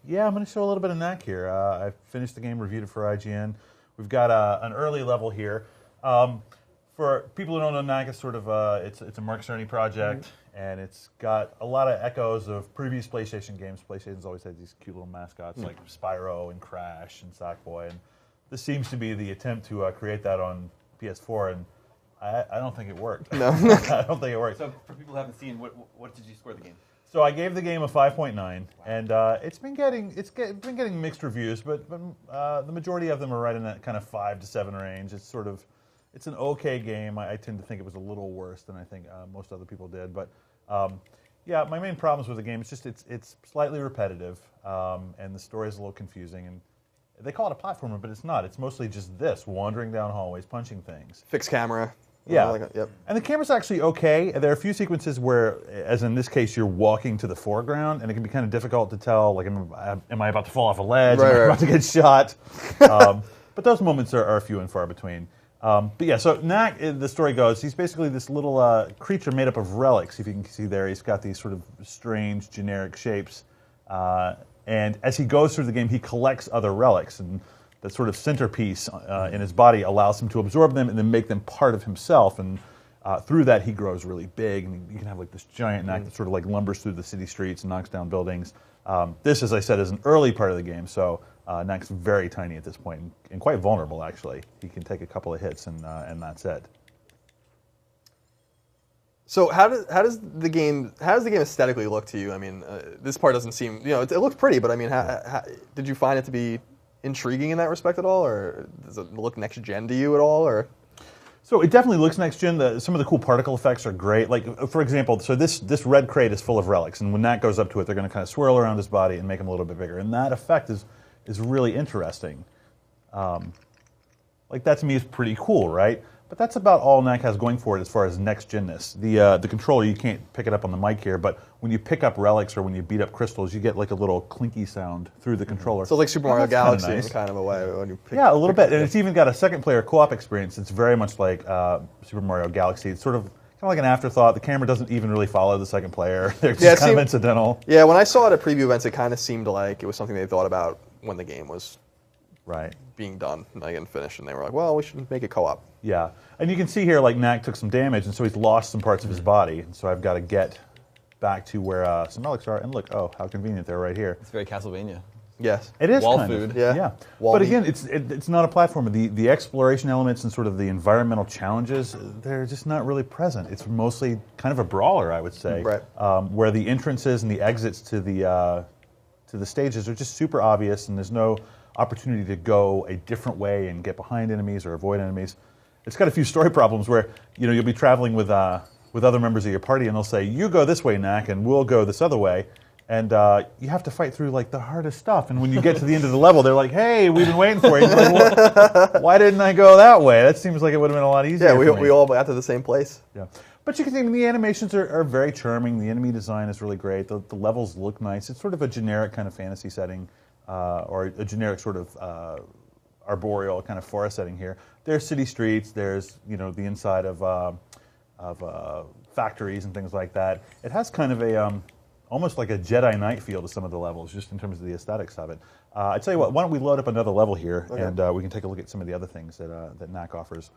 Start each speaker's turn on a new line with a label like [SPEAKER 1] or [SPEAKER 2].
[SPEAKER 1] Yeah, I'm going to show a little bit of Knack here. I finished the game, reviewed it for IGN. We've got an early level here. For people who don't know Knack, it's sort of it's a Mark Cerny project, and it's got a lot of echoes of previous PlayStation games. PlayStation's always had these cute little mascots like Spyro and Crash and Sackboy, and this seems to be the attempt to create that on PS4, and I don't think it worked.
[SPEAKER 2] No.
[SPEAKER 1] I don't think it worked.
[SPEAKER 3] So for people who haven't seen, what did you score the game?
[SPEAKER 1] So I gave the game a 5.9, and it's been getting mixed reviews, but the majority of them are right in that kind of 5 to 7 range. It's an okay game. I tend to think it was a little worse than I think most other people did, but yeah, my main problems with the game is just it's slightly repetitive, and the story is a little confusing, and they call it a platformer, but it's not. It's mostly just this, wandering down hallways, punching things.
[SPEAKER 2] Fixed camera.
[SPEAKER 1] Yeah,
[SPEAKER 2] yep.
[SPEAKER 1] And the camera's actually okay. There are a few sequences where, as in this case, you're walking to the foreground, and it can be kind of difficult to tell, like, am I about to fall off a ledge? Am I about to get shot? But those moments are few and far between. But yeah, so Knack, the story goes, he's basically this little creature made up of relics. If you can see there, he's got these sort of strange, generic shapes. And as he goes through the game, he collects other relics, and that sort of centerpiece in his body allows him to absorb them and then make them part of himself. And through that, he grows really big, and you can have like this giant Knack that sort of like lumbers through the city streets and knocks down buildings. This, as I said, is an early part of the game, so Knack's very tiny at this point and quite vulnerable. Actually, he can take a couple of hits and that's it.
[SPEAKER 2] So how does the game aesthetically look to you? I mean, this part doesn't seem, it looks pretty, but I mean, how, did you find it to be intriguing in that respect at all, or does it look next gen to you at all, or?
[SPEAKER 1] So it definitely looks next gen. Some of the cool particle effects are great. Like, for example, so this red crate is full of relics, and when Knack goes up to it, they're going to kind of swirl around his body and make him a little bit bigger, and that effect is really interesting. Like, that to me is pretty cool, right? But that's about all Knack has going for it as far as next-genness. The controller, you can't pick it up on the mic here, but when you pick up relics or when you beat up crystals, you get like a little clinky sound through the controller.
[SPEAKER 2] So like Super Mario Galaxy
[SPEAKER 1] nice.
[SPEAKER 2] in kind of a way. When you
[SPEAKER 1] yeah, a little bit. And it's even got a second-player co-op experience. It's very much like Super Mario Galaxy. It's sort of like an afterthought. The camera doesn't even really follow the second player. They're just kind of incidental.
[SPEAKER 2] Yeah, when I saw it at preview events, it kind of seemed like it was something they thought about when the game was being done and finished, and they were like, well, we should make it co-op.
[SPEAKER 1] Yeah, and you can see here, like, Knack took some damage, and so he's lost some parts of his body, and so I've got to get back to where some relics are, and look, oh, how convenient, they're right here.
[SPEAKER 3] It's very Castlevania.
[SPEAKER 2] Yes.
[SPEAKER 1] It is
[SPEAKER 3] Wall
[SPEAKER 1] kind
[SPEAKER 3] food.
[SPEAKER 1] of.
[SPEAKER 2] Yeah.
[SPEAKER 1] But again, it's not a platformer. The exploration elements and sort of the environmental challenges, they're just not really present. It's mostly kind of a brawler, I would say,
[SPEAKER 2] right.
[SPEAKER 1] Where the entrances and the exits to the stages are just super obvious, and there's no opportunity to go a different way and get behind enemies or avoid enemies. It's got a few story problems where you'll be traveling with other members of your party, and they'll say, "You go this way, Knack, and we'll go this other way." And you have to fight through like the hardest stuff. And when you get to the end of the level, they're like, "Hey, we've been waiting for you." Like, well, why didn't I go that way? That seems like it would have been a lot easier.
[SPEAKER 2] Yeah, we all got to the same place.
[SPEAKER 1] Yeah, but you can see the animations are very charming. The enemy design is really great. The levels look nice. It's sort of a generic kind of fantasy setting, or a generic sort of arboreal kind of forest setting here. There's city streets. There's the inside of factories and things like that. It has kind of a almost like a Jedi Knight feel to some of the levels, just in terms of the aesthetics of it. I tell you what, why don't we load up another level here, and we can take a look at some of the other things that Knack offers.